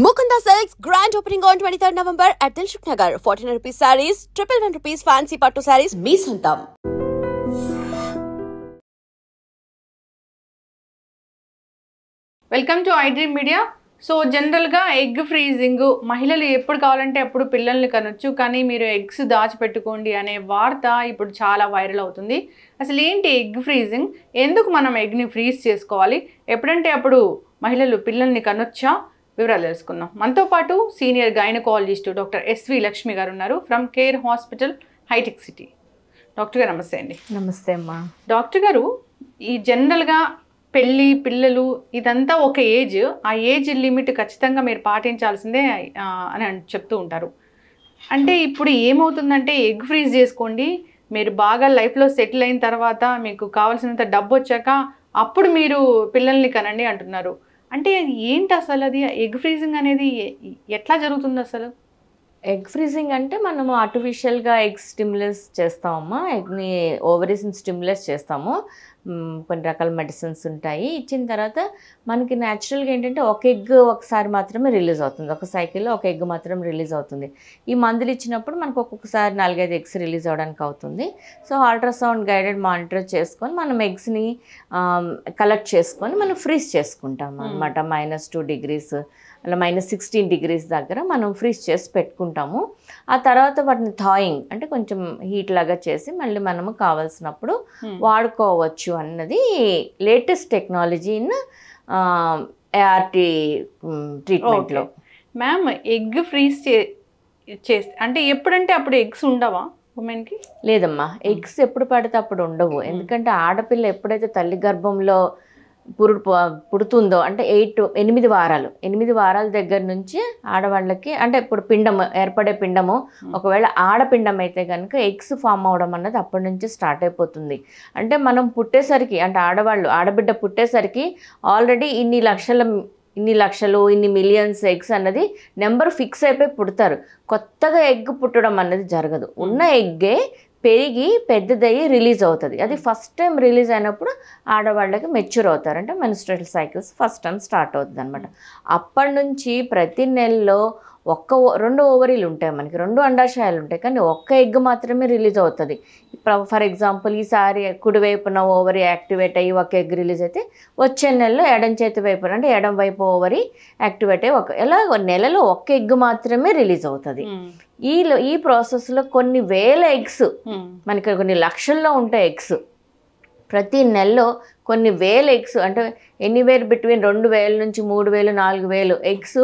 Mukunda Silks grand opening on 23rd November at Dilshuk Nagar. 1400 rupees sarees, 111 rupees fancy pattu sarees. Me Santam. Welcome to iDream media. So జనరల్గా egg freezing మహిళలు ఎప్పుడు కావాలంటే అప్పుడు పిల్లల్ని కనొచ్చు, కానీ మీరు ఎగ్స్ దాచిపెట్టుకోండి అనే వార్త ఇప్పుడు చాలా వైరల్ అవుతుంది. అసలు ఏంటి ఎగ్ ఫ్రీజింగ్, ఎందుకు మనం ఎగ్ని ఫ్రీజ్ చేసుకోవాలి, ఎప్పుడంటే అప్పుడు మహిళలు పిల్లల్ని కనొచ్చా, వివరాలు తెలుసుకుందాం. మనతో పాటు senior gynaecologist doctor S V Lakshmi గారు ఉన్నారు ఫ్రమ్ కేర్ హాస్పిటల్, హైటెక్ సిటీ. డాక్టర్ గారు నమస్తే అండి. నమస్తే అమ్మా. డాక్టర్ గారు, ఈ జనరల్గా పెళ్ళి, పిల్లలు ఇదంతా ఒక ఏజ్, ఆ ఏజ్ లిమిట్ ఖచ్చితంగా మీరు పాటించాల్సిందే అని చెప్తూ ఉంటారు. అంటే ఇప్పుడు ఏమవుతుందంటే ఎగ్ ఫ్రీజ్ చేసుకోండి, మీరు బాగా లైఫ్లో సెటిల్ అయిన తర్వాత మీకు కావాల్సినంత డబ్బు వచ్చాక అప్పుడు మీరు పిల్లల్ని కనండి అంటున్నారు. అంటే ఏంటి అసలు అది ఎగ్ ఫ్రీజింగ్ అనేది ఎట్లా జరుగుతుంది అసలు? ఎగ్ ఫ్రీజింగ్ అంటే మనము ఆర్టిఫిషియల్గా ఎగ్ స్టిమ్యులస్ చేస్తామమ్మా. ఎగ్ని ఓవరీస్ని స్టిమ్యులస్ చేస్తాము. కొన్ని రకాల మెడిసిన్స్ ఉంటాయి. ఇచ్చిన తర్వాత మనకి న్యాచురల్గా ఏంటంటే ఒక ఎగ్ ఒకసారి మాత్రమే రిలీజ్ అవుతుంది, ఒక సైకిల్లో ఒక ఎగ్ మాత్రం రిలీజ్ అవుతుంది. ఈ మందులు ఇచ్చినప్పుడు మనకు ఒక్కొక్కసారి 4-5 ఎగ్స్ రిలీజ్ అవ్వడానికి అవుతుంది. సో అల్ట్రాసౌండ్ గైడెడ్ మానిటర్ చేసుకొని మనం ఎగ్స్ని కలెక్ట్ చేసుకొని మనం ఫ్రీజ్ చేసుకుంటాం అనమాట. -2 degrees అలా -16 degrees దగ్గర మనం ఫ్రీజ్ చేసి పెట్టుకుంటాము. ఆ తర్వాత వాటిని థాయింగ్ అంటే కొంచెం హీట్ లాగా చేసి మళ్ళీ మనము కావాల్సినప్పుడు వాడుకోవచ్చు అన్నది లేటెస్ట్ టెక్నాలజీ ఇన్ ART ట్రీట్మెంట్లో. మ్యామ్, ఎగ్ ఫ్రీజ్ చేస్తే అంటే ఎప్పుడంటే అప్పుడు ఎగ్స్ ఉండవా ఉమెన్కి? లేదమ్మా, ఎగ్స్ ఎప్పుడు పడితే అప్పుడు ఉండవు. ఎందుకంటే ఆడపిల్ల ఎప్పుడైతే తల్లి గర్భంలో పుడుతుందో అంటే 8 వారాల దగ్గర నుంచి ఆడవాళ్ళకి అంటే ఇప్పుడు పిండము ఏర్పడే పిండము ఒకవేళ ఆడపిండం అయితే కనుక ఎగ్స్ ఫామ్ అవడం అన్నది అప్పటి నుంచి స్టార్ట్ అయిపోతుంది. అంటే మనం పుట్టేసరికి అంటే ఆడబిడ్డ పుట్టేసరికి ఆల్రెడీ ఇన్ని మిలియన్స్ ఎగ్స్ అన్నది నెంబర్ ఫిక్స్ అయిపోయి పుడతారు. కొత్తగా ఎగ్ పుట్టడం అన్నది జరగదు. ఉన్న ఎగ్గే పెరిగి పెద్దదయ్యి రిలీజ్ అవుతుంది. అది ఫస్ట్ టైం రిలీజ్ అయినప్పుడు ఆడవాళ్ళకి మెచ్యూర్ అవుతారు, అంటే menstrual cycles first time start అవుతుంది అనమాట. అప్పటి నుంచి ప్రతి నెలలో 2 ఓవరీలు ఉంటాయి, మనకి 2 అండాశయాలు ఉంటాయి, కానీ ఒక్క ఎగ్ మాత్రమే రిలీజ్ అవుతుంది. ఫర్ ఎగ్జాంపుల్ ఈసారి కుడివైపున ఓవరీ యాక్టివేట్ అయ్యి ఒక ఎగ్ రిలీజ్ అయితే వచ్చే నెలలో ఎడం చేతి వైపున అంటే ఎడం వైపు ఓవరీ యాక్టివేట్ అయ్యి ఎలా నెలలో ఒక్క ఎగ్ మాత్రమే రిలీజ్ అవుతుంది. ఈ ప్రాసెస్లో కొన్ని వేల ఎగ్స్, మనకి కొన్ని లక్షల్లో ఉంటాయి ఎగ్స్. ప్రతి నెలలో కొన్ని వేల ఎగ్స్ అంటే ఎనీవేర్ బిట్వీన్ 2000 నుంచి 3000, 4000 ఎగ్స్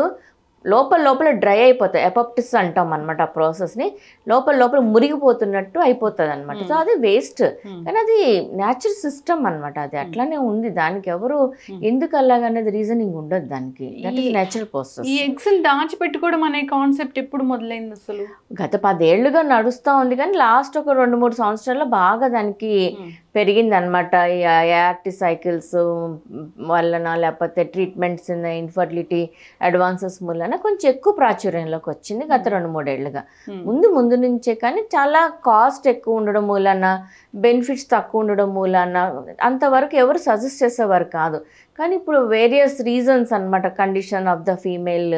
లోపల డ్రై అయిపోతాయి. ఎపాప్టిస్ అంటాం అనమాట. ఆ ప్రాసెస్ని లోపల మురిగిపోతున్నట్టు అయిపోతుంది అనమాట. సో అది వేస్ట్, కానీ అది న్యాచురల్ సిస్టమ్ అనమాట. అది అట్లానే ఉంది, దానికి ఎవరు ఎందుకు అలాగనేది రీజనింగ్ ఉండదు దానికి. That is natural process. ఈ ఎగ్స్ దాచిపెట్టుకోవడం అనే కాన్సెప్ట్ ఎప్పుడు మొదలైంది అసలు? గత 10 ఏళ్ళుగా నడుస్తూ ఉంది, కానీ లాస్ట్ ఒక 2-3 సంవత్సరాల్లో బాగా దానికి పెరిగింది అనమాట. ఈ ART సైకిల్స్ వలన లేకపోతే ట్రీట్మెంట్స్ ఇన్ ఇన్ఫర్టిలిటీ అడ్వాన్సెస్ మూలన కొంచెం ఎక్కువ ప్రాచుర్యంలోకి వచ్చింది గత 2-3 ఏళ్ళుగా. ముందు నుంచే, కానీ చాలా కాస్ట్ ఎక్కువ ఉండడం మూలన, బెనిఫిట్స్ తక్కువ ఉండడం మూలన అంతవరకు ఎవరు సజెస్ట్ చేసేవారు కాదు. కానీ ఇప్పుడు వేరియస్ రీజన్స్ అనమాట, కండిషన్ ఆఫ్ ద ఫీమేల్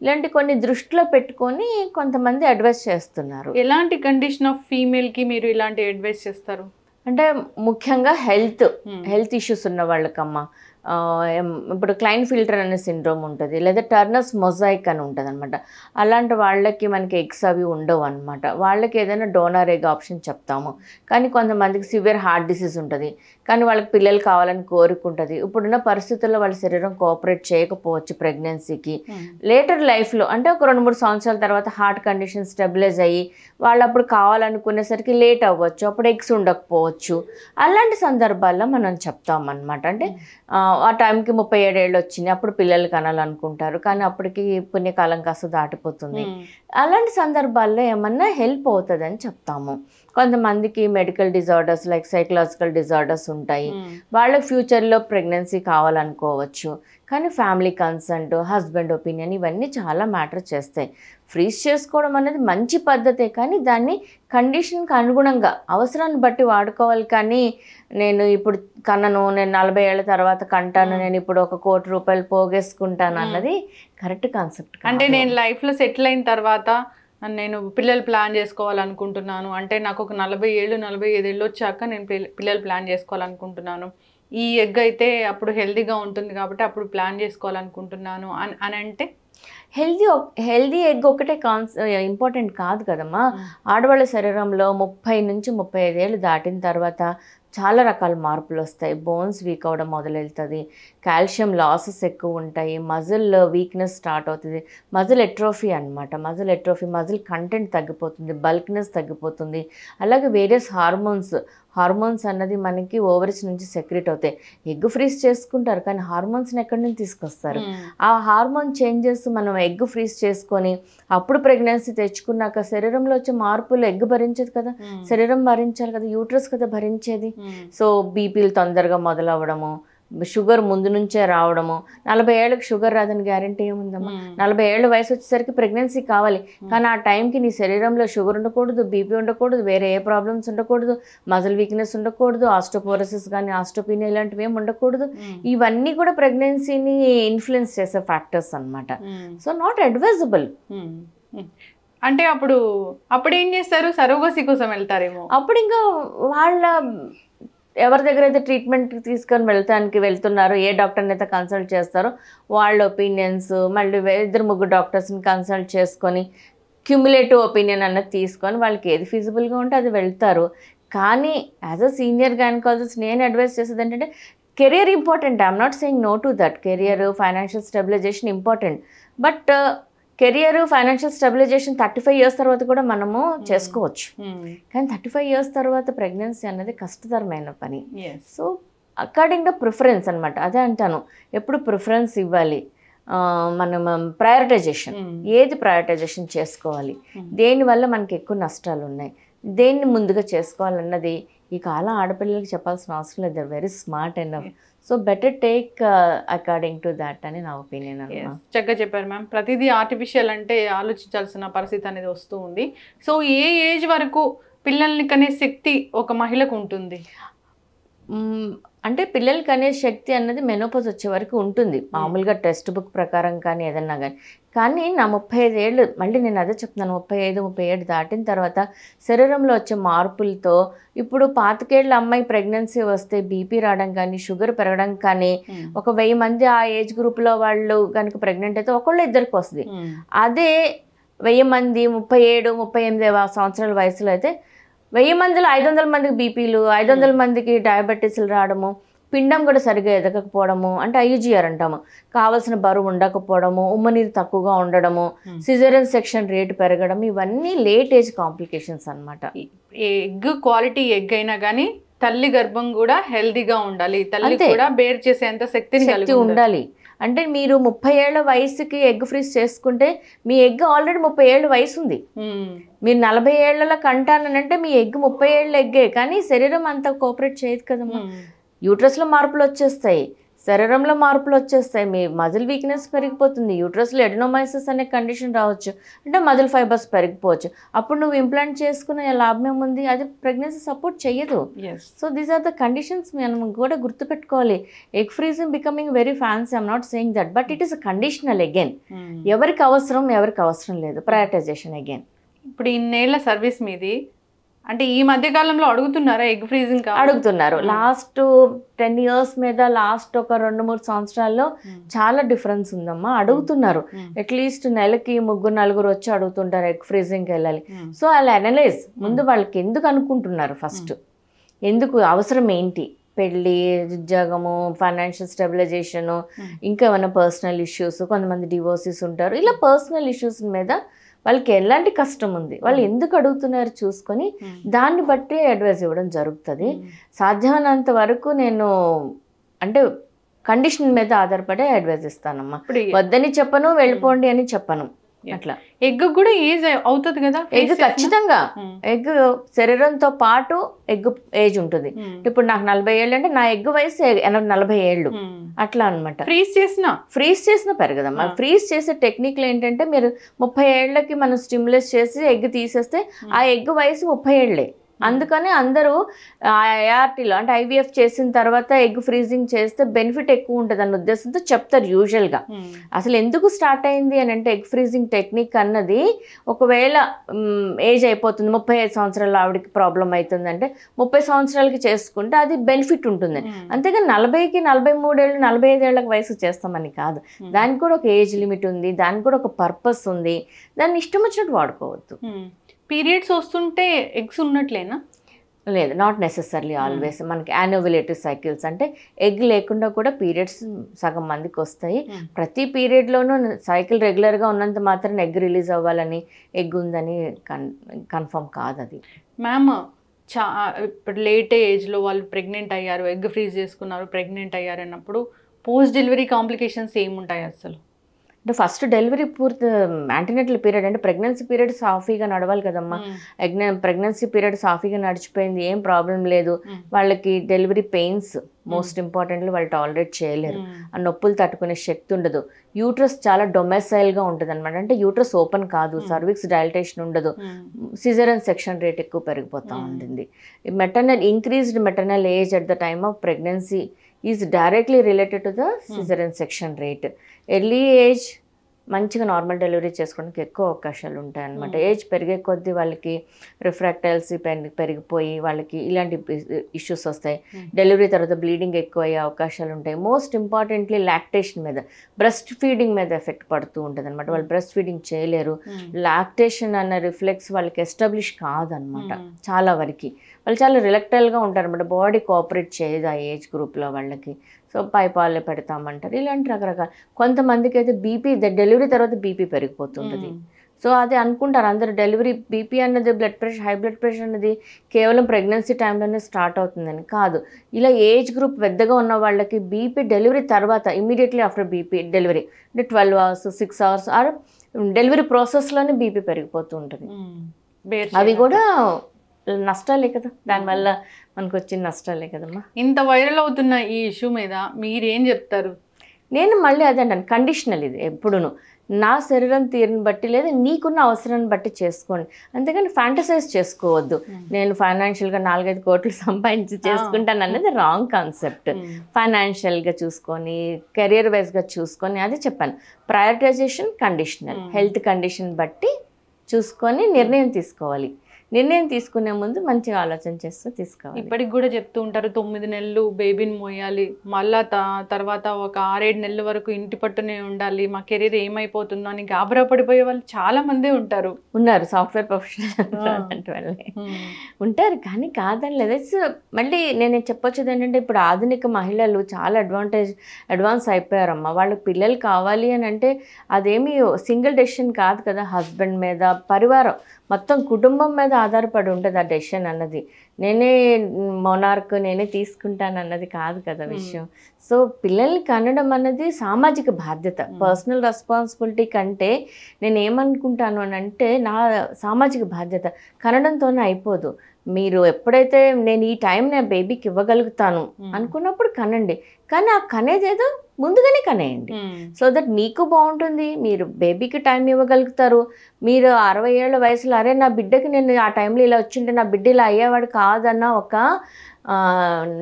ఇలాంటి కొన్ని దృష్టిలో పెట్టుకొని కొంతమంది అడ్వైస్ చేస్తున్నారు. ఎలాంటి కండిషన్ ఆఫ్ ఫీమేల్కి మీరు ఇలాంటి అడ్వైస్ చేస్తారు? అంటే ముఖ్యంగా హెల్త్ ఇష్యూస్ ఉన్న వాళ్ళకమ్మా. ఇప్పుడు క్లైన్ఫిల్టర్ అనే సిండ్రోమ్ ఉంటుంది, లేదా టర్నర్స్ మొజాయిక్ అని ఉంటుంది అనమాట. అలాంటి వాళ్ళకి మనకి ఎగ్స్ అవి ఉండవు అనమాట. వాళ్ళకి ఏదైనా డోనర్ ఎగ్ ఆప్షన్ చెప్తాము. కానీ కొంతమందికి సివియర్ హార్ట్ డిసీజ్ ఉంటుంది, కానీ వాళ్ళకి పిల్లలు కావాలని కోరుకుంటుంది. ఇప్పుడున్న పరిస్థితుల్లో వాళ్ళ శరీరం కోఆపరేట్ చేయకపోవచ్చు ప్రెగ్నెన్సీకి. లేటర్ లైఫ్లో అంటే ఒక 2-3 సంవత్సరాల తర్వాత హార్ట్ కండిషన్ స్టెబిలైజ్ అయ్యి వాళ్ళు అప్పుడు కావాలనుకునేసరికి లేట్ అవ్వచ్చు, అప్పుడు ఎగ్స్ ఉండకపోవచ్చు. అలాంటి సందర్భాల్లో మనం చెప్తామన్నమాట. అంటే ఆ టైంకి 37 ఏళ్ళు వచ్చినాయి, అప్పుడు పిల్లలు కనాలనుకుంటారు, కానీ అప్పటికి పుణ్యకాలం కాస్త దాటిపోతుంది. అలాంటి సందర్భాల్లో ఏమన్నా హెల్ప్ అవుతుందని చెప్తాము. కొంతమందికి medical disorders like psychological disorders ఉంటాయి, వాళ్ళకి ఫ్యూచర్లో ప్రెగ్నెన్సీ కావాలనుకోవచ్చు. కానీ ఫ్యామిలీ కన్సెంట్, హస్బెండ్ ఒపీనియన్ ఇవన్నీ చాలా మ్యాటర్ చేస్తాయి. ఫ్రీజ్ చేసుకోవడం అనేది మంచి పద్ధతే, కానీ దాన్ని కండిషన్కి అనుగుణంగా అవసరాన్ని బట్టి వాడుకోవాలి. కానీ నేను ఇప్పుడు కన్నను, నేను 40 ఏళ్ళ తర్వాత కంటాను, నేను ఇప్పుడు 1 కోటి రూపాయలు పోగేసుకుంటాను అన్నది కరెక్ట్ కాన్సెప్ట్. అంటే నేను లైఫ్లో సెటిల్ అయిన తర్వాత నేను పిల్లలు ప్లాన్ చేసుకోవాలనుకుంటున్నాను, అంటే నాకు ఒక 40 ఏళ్ళు 45 ఏళ్ళు వచ్చాక నేను పిల్లలు ప్లాన్ చేసుకోవాలనుకుంటున్నాను, ఈ ఎగ్ అయితే అప్పుడు హెల్దీగా ఉంటుంది కాబట్టి అప్పుడు ప్లాన్ చేసుకోవాలనుకుంటున్నాను అని అంటే హెల్దీ ఎగ్ ఒకటే ఇంపార్టెంట్ కాదు కదమ్మా. ఆడవాళ్ళ శరీరంలో 30 నుంచి 35 ఏళ్ళు దాటిన తర్వాత చాలా రకాల మార్పులు వస్తాయి. బోన్స్ వీక్ అవ్వడం మొదలెళ్తుంది, కాల్షియం లాసెస్ ఎక్కువ ఉంటాయి, మజిల్ వీక్నెస్ స్టార్ట్ అవుతుంది, మజిల్ ఎట్రోఫీ అనమాట. మజిల్ ఎట్రోఫీ, మజిల్ కంటెంట్ తగ్గిపోతుంది, బల్క్నెస్ తగ్గిపోతుంది. అలాగే వేరియస్ హార్మోన్స్ అన్నది మనకి ఓవరీస్ నుంచి సెక్రెట్ అవుతాయి. ఎగ్ ఫ్రీజ్ చేసుకుంటారు, కానీ హార్మోన్స్ని ఎక్కడి నుంచి తీసుకొస్తారు? ఆ హార్మోన్ చేంజెస్ మనం ఎగ్ ఫ్రీజ్ చేసుకొని అప్పుడు ప్రెగ్నెన్సీ తెచ్చుకున్నాక శరీరంలో వచ్చే మార్పులు ఎగ్ భరించదు కదా, శరీరం భరించాలి కదా, యూట్రస్ కదా భరించేది. సో బీపీలు తొందరగా మొదలవ్వడము, షుగర్ ముందు నుంచే రావడము. 40 ఏళ్ళకి షుగర్ రాదని గ్యారంటీ ఏముందమ్మా? 40 ఏళ్ళ వయసు వచ్చేసరికి ప్రెగ్నెన్సీ కావాలి, కానీ ఆ టైంకి నీ శరీరంలో షుగర్ ఉండకూడదు, బీపీ ఉండకూడదు, వేరే ఏ ప్రాబ్లమ్స్ ఉండకూడదు, మజిల్ వీక్నెస్ ఉండకూడదు, ఆస్టోపోరోసిస్ కానీ ఆస్టోపీనియా ఇలాంటివి ఏమి ఉండకూడదు. ఇవన్నీ కూడా ప్రెగ్నెన్సీని ఇన్ఫ్లుయెన్స్ చేసే ఫ్యాక్టర్స్ అనమాట. So not advisable. అంటే అప్పుడు ఏం చేస్తారు? సరోగసీ కోసం వెళ్తారేమో. అప్పుడు ఇంకా వాళ్ళ ఎవరి దగ్గర అయితే ట్రీట్మెంట్ తీసుకొని వెళ్తున్నారో, ఏ డాక్టర్ని అయితే కన్సల్ట్ చేస్తారో వాళ్ళ ఒపీనియన్స్, మళ్ళీ 2-3 డాక్టర్స్ని కన్సల్ట్ చేసుకొని క్యుములేటివ్ ఒపీనియన్ అన్నది తీసుకొని వాళ్ళకి ఏది ఫీజిబుల్గా ఉంటే అది వెళ్తారు. కానీ యాజ్ అ సీనియర్ గైనకాలజిస్ట్ నేను అడ్వైస్ చేసేది ఏంటంటే career important. I'm not saying no to that. Career, financial stabilisation important. But career, financial stabilisation 35 years తర్వాత కూడా మనము చేసుకోవచ్చు. కానీ 35 ఇయర్స్ తర్వాత ప్రెగ్నెన్సీ అన్నది కష్టతరమైన పని. సో అకార్డింగ్ టు ప్రిఫరెన్స్ అనమాట. అదే అంటాను, ఎప్పుడు ప్రిఫరెన్స్ ఇవ్వాలి. మనం ప్రయారిటైజేషన్, ఏది ప్రయారిటైజేషన్ చేసుకోవాలి, దేనివల్ల మనకి ఎక్కువ నష్టాలు ఉన్నాయి, దేన్ని ముందుగా చేసుకోవాలన్నది ఈ కాలం ఆడపిల్లలకి చెప్పాల్సిన అవసరం లేదు. They very smart enough. So better take according to that అని నా ఒపీనియన్. చక్కగా చెప్పారు మ్యామ్. ప్రతిదీ ఆర్టిఫిషియల్ అంటే ఆలోచించాల్సిన పరిస్థితి అనేది వస్తూ ఉంది. సో ఏ ఏజ్ వరకు పిల్లల్ని కనే శక్తి ఒక మహిళకు ఉంటుంది? అంటే పిల్లలకి అనే శక్తి అన్నది మెనోపాజ్ వచ్చే వరకు ఉంటుంది, మామూలుగా టెక్స్ట్ బుక్ ప్రకారం కానీ ఏదన్నా కానీ నా 35 ఏళ్ళు, మళ్ళీ నేను అదే చెప్తున్నాను, 35-37 దాటిన తర్వాత శరీరంలో వచ్చే మార్పులతో ఇప్పుడు 25 ఏళ్ళ అమ్మాయి ప్రెగ్నెన్సీ వస్తే బీపీ రావడం కానీ, షుగర్ పెరగడం కానీ, ఒక 1000 మంది ఆ ఏజ్ గ్రూప్లో వాళ్ళు కనుక ప్రెగ్నెంట్ అయితే 1-2 వస్తుంది. అదే 1000 మంది 37-38 సంవత్సరాల వయసులో అయితే 1000 మందిలో 500 మందికి బీపీలు, 500 మందికి డయాబెటీస్లు రావడము, పిండం కూడా సరిగ్గా ఎదగకపోవడము, అంటే ఐయుజిఆర్ అంటాము, కావాల్సిన బరువు ఉండకపోవడము, ఉమ్మనీరు తక్కువగా ఉండడము, సిజేరియన్ సెక్షన్ రేటు పెరగడం, ఇవన్నీ లేట్ ఏజ్ కాంప్లికేషన్స్ అనమాట. ఎగ్ క్వాలిటీ ఎగ్ అయినా కానీ తల్లి గర్భం కూడా హెల్దీగా ఉండాలి, తల్లి కూడా బేర్ చేసేంత శక్తి ఉండాలి. అంటే మీరు 30 ఏళ్ల వయసుకి ఎగ్ ఫ్రీజ్ చేసుకుంటే మీ ఎగ్ ఆల్రెడీ 30 ఏళ్ళ వయసు ఉంది. మీరు 40 ఏళ్లలో కంటానంటే మీ ఎగ్ 30 ఏళ్ళ ఎగ్గే, కానీ శరీరం అంతా కోఆపరేట్ చేయదు కదమ్మా. యూట్రస్లో మార్పులు వచ్చేస్తాయి, శరీరంలో మార్పులు వచ్చేస్తాయి, మీ మజిల్ వీక్నెస్ పెరిగిపోతుంది, యూట్రస్లో ఎడినోమైసిస్ అనే కండిషన్ రావచ్చు, అంటే మజిల్ ఫైబర్స్ పెరిగిపోవచ్చు. అప్పుడు నువ్వు ఇంప్లాంట్ చేసుకునే లాభం ఏముంది? అది ప్రెగ్నెన్సీ సపోర్ట్ చెయ్యదు. So these are the conditions మనం కూడా గుర్తుపెట్టుకోవాలి. Egg freezing becoming very fancy, I'm not saying that, but it is a conditional again. ఎవరికి అవసరం ఎవరికి అవసరం లేదు, ప్రయారిటైజేషన్ అగైన్. ఇప్పుడు ఇన్నేళ్ల సర్వీస్ మీది, అంటే ఈ మధ్య కాలంలో అడుగుతున్నారా ఎగ్ ఫ్రీజింగ్? అడుగుతున్నారు. లాస్ట్ 10 ఇయర్స్ మీద లాస్ట్ ఒక 2-3 సంవత్సరాల్లో చాలా డిఫరెన్స్ ఉందమ్మా. అడుగుతున్నారు, అట్లీస్ట్ నెలకి 3-4 వచ్చి అడుగుతుంటారు ఎగ్ ఫ్రీజింగ్కి వెళ్ళాలి. సో అలా అనలైజ్ ముందు వాళ్ళకి ఎందుకు అనుకుంటున్నారు, ఫస్ట్ ఎందుకు అవసరం ఏంటి, పెళ్ళి, ఉద్యోగము, ఫైనాన్షియల్ స్టెబిలైజేషను, ఇంకా ఏమైనా పర్సనల్ ఇష్యూస్, కొంతమంది డివోర్సెస్ ఉంటారు, ఇలా పర్సనల్ ఇష్యూస్ మీద వాళ్ళకి ఎలాంటి కష్టం ఉంది, వాళ్ళు ఎందుకు అడుగుతున్నారు చూసుకొని దాన్ని బట్టి అడ్వైస్ ఇవ్వడం జరుగుతుంది. సాధ్యమైనంత వరకు నేను అంటే కండిషన్ మీద ఆధారపడే అడ్వైస్ ఇస్తానమ్మా. వద్దని చెప్పను, వెళ్ళిపోండి అని చెప్పను. అట్లా ఎగ్ కూడా ఏజ్ అవుతుంది కదా ఎగ్ ఖచ్చితంగా ఎగ్ శరీరంతో పాటు ఎగ్ ఏజ్ ఉంటుంది. ఇప్పుడు నాకు 40 ఏళ్ళు అంటే నా ఎగ్ వయసు 40 ఏళ్ళు అట్లా అనమాట. ఫ్రీజ్ చేసిన పెరగదమ్మా. ఫ్రీజ్ చేసే టెక్నిక్లు ఏంటంటే మీరు 30 ఏళ్ళకి మనం స్టిమ్యులేట్ చేసి ఎగ్ తీసేస్తే ఆ ఎగ్ వయసు 30 ఏళ్ళే. అందుకని అందరూ ఐఆర్టీలో అంటే IVF చేసిన తర్వాత ఎగ్ ఫ్రీజింగ్ చేస్తే బెనిఫిట్ ఎక్కువ ఉంటుంది అన్న ఉద్దేశంతో చెప్తారు యూజువల్గా. అసలు ఎందుకు స్టార్ట్ అయింది అని అంటే ఎగ్ ఫ్రీజింగ్ టెక్నిక్ అన్నది ఒకవేళ ఏజ్ అయిపోతుంది 35 సంవత్సరాలు ఆవిడకి ప్రాబ్లం అవుతుంది అంటే 30 సంవత్సరాలకి చేసుకుంటే అది బెనిఫిట్ ఉంటుంది. అంతేగాని 40కి 43 ఏళ్ళు 45 ఏళ్ళకి వయసు చేస్తామని కాదు. దానికి కూడా ఒక ఏజ్ లిమిట్ ఉంది, దానికి కూడా ఒక పర్పస్ ఉంది. దాన్ని ఇష్టం వచ్చినట్టు వాడుకోవద్దు. పీరియడ్స్ వస్తుంటే ఎగ్స్ ఉన్నట్లేనా? లేదు, నాట్ నెసెసర్లీ ఆల్వేస్. మనకి యానోవులేటివ్ సైకిల్స్ అంటే ఎగ్ లేకుండా కూడా పీరియడ్స్ సగం మందికి వస్తాయి. ప్రతి పీరియడ్లోనూ సైకిల్ రెగ్యులర్గా ఉన్నంత మాత్రం ఎగ్ రిలీజ్ అవ్వాలని ఎగ్ ఉందని కన్ఫర్మ్ కాదు అది. మ్యామ్ ఇప్పుడు లేట్ ఏజ్లో వాళ్ళు ప్రెగ్నెంట్ అయ్యారు, ఎగ్ ఫ్రీజ్ చేసుకున్నారు, ప్రెగ్నెంట్ అయ్యారు అన్నప్పుడు పోస్ట్ డెలివరీ కాంప్లికేషన్స్ ఏముంటాయి అసలు? అంటే ఫస్ట్ డెలివరీ పూర్తి యాంటీనేటల్ పీరియడ్ అంటే ప్రెగ్నెన్సీ పీరియడ్ సాఫీగా నడవాలి కదమ్మా. ప్రెగ్నెన్సీ పీరియడ్ సాఫీగా నడిచిపోయింది, ఏం ప్రాబ్లం లేదు. వాళ్ళకి డెలివరీ పెయిన్స్ మోస్ట్ ఇంపార్టెంట్లీ వాళ్ళు టాలరేట్ చేయలేరు, ఆ నొప్పులు తట్టుకునే శక్తి ఉండదు. యూట్రస్ చాలా డొమెసైల్గా ఉంటుంది అనమాట. అంటే యూట్రస్ ఓపెన్ కాదు, సర్విక్స్ డైలటేషన్ ఉండదు, సిజరన్ సెక్షన్ రేట్ ఎక్కువ పెరిగిపోతూ ఉంటుంది. Increased maternal age at the time of pregnancy is directly related to the caesarean section rate. Early age మంచిగా నార్మల్ డెలివరీ చేసుకోవడానికి ఎక్కువ అవకాశాలు ఉంటాయి అన్నమాట. ఏజ్ పెరిగే కొద్దీ వాళ్ళకి రిఫ్రాక్టైల్స్ పెరిగిపోయి వాళ్ళకి ఇలాంటి ఇష్యూస్ వస్తాయి. డెలివరీ తర్వాత బ్లీడింగ్ ఎక్కువ అయ్యే అవకాశాలు ఉంటాయి. మోస్ట్ ఇంపార్టెంట్లీ లాక్టేషన్ మీద, బ్రెస్ట్ ఫీడింగ్ మీద ఎఫెక్ట్ పడుతూ ఉంటుంది అనమాట. వాళ్ళు బ్రెస్ట్ ఫీడింగ్ చేయలేరు. లాక్టేషన్ అన్న రిఫ్లెక్స్ వాళ్ళకి ఎస్టాబ్లిష్ కాదనమాట. చాలా వరకు వాళ్ళు చాలా రిలక్టల్గా ఉంటారు అనమాట. బాడీ కోఆపరేట్ చేయదు ఆ ఏజ్ గ్రూప్లో వాళ్ళకి. సో పైపాలే పెడతామంటారు. ఇలాంటి రకరకాల కొంతమందికి అయితే బీపీ డెలివరీ తర్వాత బీపీ పెరిగిపోతుంటుంది. సో అది అనుకుంటారు అందరు డెలివరీ బీపీ అన్నది blood pressure, high blood pressure అనేది కేవలం ప్రెగ్నెన్సీ టైంలోనే స్టార్ట్ అవుతుందని కాదు. ఇలా ఏజ్ గ్రూప్ పెద్దగా ఉన్న వాళ్ళకి బీపీ డెలివరీ తర్వాత ఇమీడియట్లీ ఆఫ్టర్ బీపీ డెలివరీ అంటే 12 hours 6 hours ఆర్ డెలివరీ ప్రాసెస్లోనే బీపీ పెరిగిపోతూ ఉంటుంది. అవి కూడా నష్టాలే కదా, దానివల్ల మనకు వచ్చిన నష్టాలే కదమ్మా. ఇంత వైరల్ అవుతున్న ఈ ఇష్యూ మీద మీరేం చెప్తారు? నేను మళ్ళీ అదే అంటాను, కండిషనల్ ఇది ఎప్పుడును. నా శరీరం తీరుని బట్టి లేదా నీకున్న అవసరాన్ని బట్టి చేసుకోండి, అంతేగాని ఫ్యాంటసైజ్ చేసుకోవద్దు. నేను ఫైనాన్షియల్గా 4-5 కోట్లు సంపాదించి చేసుకుంటాను అనేది రాంగ్ కాన్సెప్ట్. ఫైనాన్షియల్గా చూసుకొని కెరియర్ వైజ్గా చూసుకొని అది చెప్పాను. ప్రయారిటైజేషన్ కండిషనల్, హెల్త్ కండిషన్ బట్టి చూసుకొని నిర్ణయం తీసుకోవాలి. నిర్ణయం తీసుకునే ముందు మంచిగా ఆలోచన చేస్తూ తీసుకోవాలి. ఇప్పటికి కూడా చెప్తూ ఉంటారు 9 నెలలు బేబీని మోయాలి, మళ్ళా తర్వాత ఒక 6-7 నెలల వరకు ఇంటి పట్టునే ఉండాలి, మా కెరీర్ ఏమైపోతుందో అని గాబరా పడిపోయే వాళ్ళు చాలా మందే ఉన్నారు. సాఫ్ట్వేర్ ప్రొఫెషనల్ ఉంటారు, కానీ కాదని లేదు. మళ్ళీ నేను చెప్పొచ్చేది ఏంటంటే ఇప్పుడు ఆధునిక మహిళలు చాలా అడ్వాన్స్ అయిపోయారమ్మా. వాళ్ళకి పిల్లలు కావాలి అని అంటే అదేమి సింగిల్ డెసిషన్ కాదు కదా. హస్బెండ్ మీద, పరివారం మొత్తం కుటుంబం మీద ఆధారపడి ఉంటుంది ఆ డెసిషన్ అన్నది. నేనే మొనార్క్ నేనే తీసుకుంటాను అన్నది కాదు కదా విషయం. సో పిల్లల్ని కనడం అన్నది సామాజిక బాధ్యత. పర్సనల్ రెస్పాన్సిబిలిటీ కంటే నేను ఏమనుకుంటాను అని అంటే నా సామాజిక బాధ్యత. కనడంతోనే అయిపోదు. మీరు ఎప్పుడైతే నేను ఈ టైం నేను బేబీకి ఇవ్వగలుగుతాను అనుకున్నప్పుడు కనండి, కానీ ఆ కనేదేదో ముందుగానే కనేయండి. సో దట్ మీకు బాగుంటుంది, మీరు బేబీకి టైం ఇవ్వగలుగుతారు. మీరు 60 ఏళ్ల వయసులో అరే నా బిడ్డకి నేను ఆ టైంలో ఇలా వచ్చింటే నా బిడ్డ ఇలా అయ్యేవాడు కాదన్న ఒక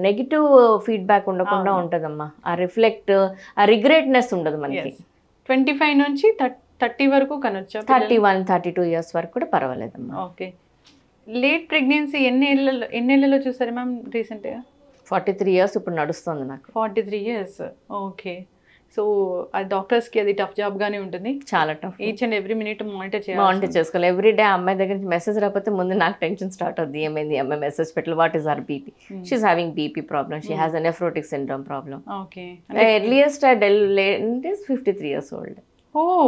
నెగిటివ్ ఫీడ్బ్యాక్ ఉండకుండా ఉంటుందమ్మా. ఆ రిగ్రెట్నెస్ ఉండదు మనకి. 25 నుంచి 30 వరకు కనొచ్చా? 31-32 years వరకు కూడా పర్వాలేదమ్మా. ఓకే. లేట్ ప్రెగ్నెన్సీ ఎన్నేళ్లలో చూసారు మ్యామ్ రీసెంట్గా? 43 years ఇప్పుడు నడుస్తుంది నాకు. 43 years. ఓకే. సో అది డాక్టర్స్కి అది టఫ్ జాబ్గానే ఉంటుంది, చాలా tough. Each and every minute monitor చేసుకోవాలి. ఎవ్రీ డే అమ్మాయి దగ్గర నుంచి మెసేజ్ రాకపోతే ముందు నాకు టెన్షన్ స్టార్ట్ అవుతుంది. ఏమైంది అమ్మాయి మెసేజ్ పెట్టాలి, what is our BP, she is having BP problem, she has a nephrotic syndrome problem. Okay. Earliest is 53 years old.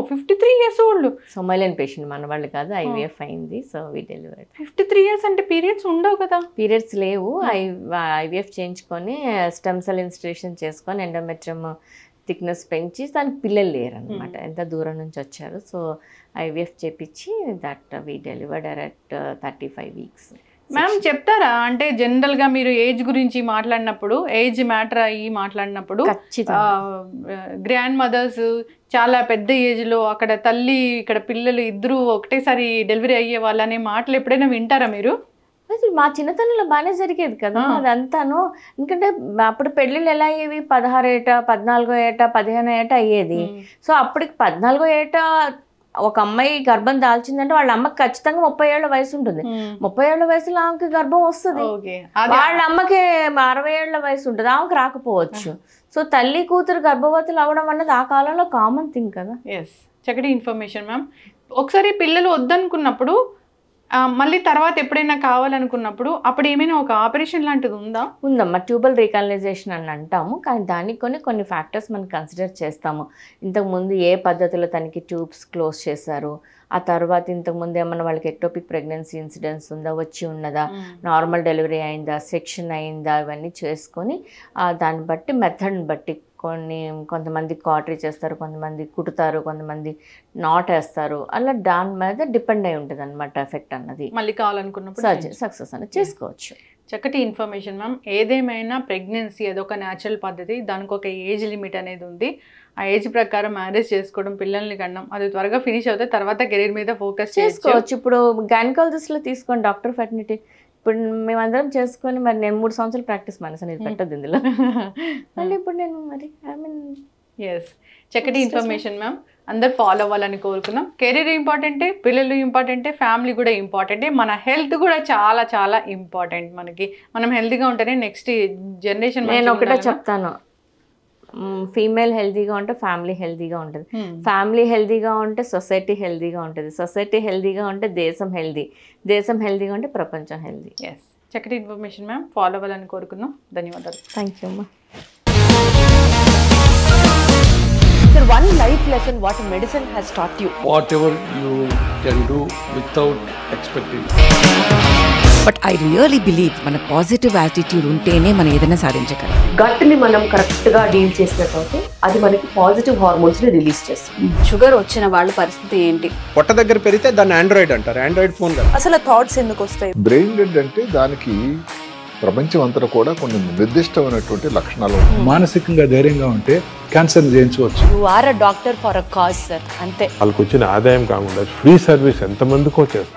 53 years old. Somalian patient, మన వాళ్ళు కాదు, IVF అయింది. So we delivered. 53 years అంటే periods ఉండవు కదా? పీరియడ్స్ లేవు. IVF చేయించుకొని stem cell institution చేసుకొని ఎండోమెట్రియం థిక్నెస్ పెంచి దానికి పిల్లలు లేరు అనమాట, ఎంత దూరం నుంచి వచ్చారు. సో IVF చేపించి that we delivered at 35 weeks. Ma'am చెప్తారా, అంటే జనరల్గా మీరు ఏజ్ గురించి మాట్లాడినప్పుడు, ఏజ్ మ్యాటర్ అయ్యి మాట్లాడినప్పుడు గ్రాండ్ మదర్స్ చాలా పెద్ద ఏజ్లో అక్కడ తల్లి ఇక్కడ పిల్లలు ఇద్దరు ఒకటేసారి డెలివరీ అయ్యే వాళ్ళనే మాటలు ఎప్పుడైనా వింటారా మీరు? అసలు మా చిన్నతనంలో బాగానే జరిగేది కదా అదంతాను. ఎందుకంటే అప్పుడు పెళ్ళిళ్ళు ఎలా అయ్యేవి, 16 ఏట 14 ఏట 15 ఏట అయ్యేది. సో అప్పటికి 14 ఏట ఒక అమ్మాయి గర్భం దాల్చిందంటే వాళ్ళ అమ్మకి ఖచ్చితంగా 30 ఏళ్ల వయసు ఉంటుంది. 30 ఏళ్ల వయసులో ఆమెకి గర్భం వస్తుంది, వాళ్ళ అమ్మకి 60 ఏళ్ల వయసు ఉంటుంది, ఆమెకి రాకపోవచ్చు. సో తల్లి కూతురు గర్భవతులు అవడం అన్నది ఆ కాలంలో కామన్ థింగ్ కదా. చక్కటి ఇన్ఫర్మేషన్ మ్యామ్. ఒకసారి పిల్లలు వద్దనుకున్నప్పుడు మళ్ళీ తర్వాత ఎప్పుడైనా కావాలనుకున్నప్పుడు అప్పుడు ఏమైనా ఒక ఆపరేషన్ లాంటిది ఉందా? ఉందమ్మా, ట్యూబల్ రీకాలనైజేషన్ అని అంటాము. కానీ దానికి కొన్ని ఫ్యాక్టర్స్ మనం కన్సిడర్ చేస్తాము. ఇంతకుముందు ఏ పద్ధతిలో తనకి ట్యూబ్స్ క్లోజ్ చేశారు, ఆ తర్వాత ఇంతకుముందు ఏమన్నా వాళ్ళకి ఎక్టోపిక్ ప్రెగ్నెన్సీ ఇన్సిడెంట్స్ ఉందా, వచ్చి ఉన్నదా, నార్మల్ డెలివరీ అయిందా, సెక్షన్ అయిందా, ఇవన్నీ చేసుకొని దాన్ని బట్టి మెథడ్ని బట్టి కొంతమంది కాటరీ చేస్తారు, కొంతమంది కుట్టుతారు, కొంతమంది నాట్ వేస్తారు. అలా దాని మీద డిపెండ్ అయి ఉంటుంది అనమాట ఎఫెక్ట్ అన్నది. మళ్ళీ కావాలనుకున్నప్పుడు సర్జరీ సక్సెస్ అనేది చేసుకోవచ్చు. చక్కటి ఇన్ఫర్మేషన్ మ్యామ్. ఏదేమైనా ప్రెగ్నెన్సీ అదొక న్యాచురల్ పద్ధతి, దానికి ఒక ఏజ్ లిమిట్ అనేది ఉంది. ఆ ఏజ్ ప్రకారం మ్యారేజ్ చేసుకోవడం, పిల్లల్ని కనడం, అది త్వరగా ఫినిష్ అవుతే తర్వాత కెరీర్ మీద ఫోకస్ చేసుకోవచ్చు. ఇప్పుడు గైనకాలజిస్ట్లో తీసుకోండి, డాక్టర్ ఫెర్టిలిటీ. ఇప్పుడు మేమందరం చేసుకొని మరి నేను 3 సంవత్సరాలు ప్రాక్టీస్ మానేసాను, ఇది పెట్టద్దు ఇందులో. మళ్ళీ ఇప్పుడు నేను మరి చక్కటి ఇన్ఫర్మేషన్ మ్యామ్. అందరు ఫాలో అవ్వాలని కోరుకున్నాం. కెరీర్ ఇంపార్టెంటే, పిల్లలు ఇంపార్టెంటే, ఫ్యామిలీ కూడా ఇంపార్టెంటే, మన హెల్త్ కూడా చాలా చాలా ఇంపార్టెంట్. మనం హెల్తీగా ఉంటేనే నెక్స్ట్ జనరేషన్. నేను ఒకటే చెప్తాను, ఫీమేల్ హెల్తీగా ఉంటే ఫ్యామిలీ హెల్తీగా ఉంటుంది, ఫ్యామిలీ హెల్తీగా ఉంటే సొసైటీ హెల్తీగా ఉంటుంది, సొసైటీ హెల్తీగా ఉంటే దేశం హెల్తీ, దేశం హెల్తీగా ఉంటే ప్రపంచం హెల్తీ. చక్కటి ఇన్ఫర్మేషన్ మ్యామ్. ఫాలో అవ్వాలని కోరుకున్నాం. ధన్యవాదాలు. థ్యాంక్ యూ అమ్మా. Sir, one life lesson what medicine has taught you. Whatever you can do without expecting. But I really believe మన పాజిటివ్ యాటిట్యూడ్ ఉంటేనే మనం ఏదైనా సాధించగలం. గట్ ని మనం కరెక్ట్ గా డీల్ చేసినట్లయితే అది మనకి పాజిటివ్ హార్మోన్స్ ని రిలీజ్ చేస్తుంది. షుగర్ వచ్చిన వాళ్ళ పరిస్థితి ఏంటి? పొట్ట దగ్గర పెరిగితే దాన్ని ఆండ్రాయిడ్ అంటారు, ఆండ్రాయిడ్ ఫోన్ కదా. అసలు థాట్స్ ఎందుకు వస్తాయి? బ్రెయిన్ డెడ్ అంటే దానికి ప్రపంచం అంతా కూడా కొన్ని నిర్దిష్టమైనటువంటి లక్షణాలు. మానసికంగా ధైర్యంగా ఉంటే క్యాన్సర్ జయించవచ్చు. You are a doctor for a cause sir, అంతే. వాళ్ళకి వచ్చిన ఆదాయం కాకుండా ఫ్రీ సర్వీస్ ఎంతమందికో చేస్తారు.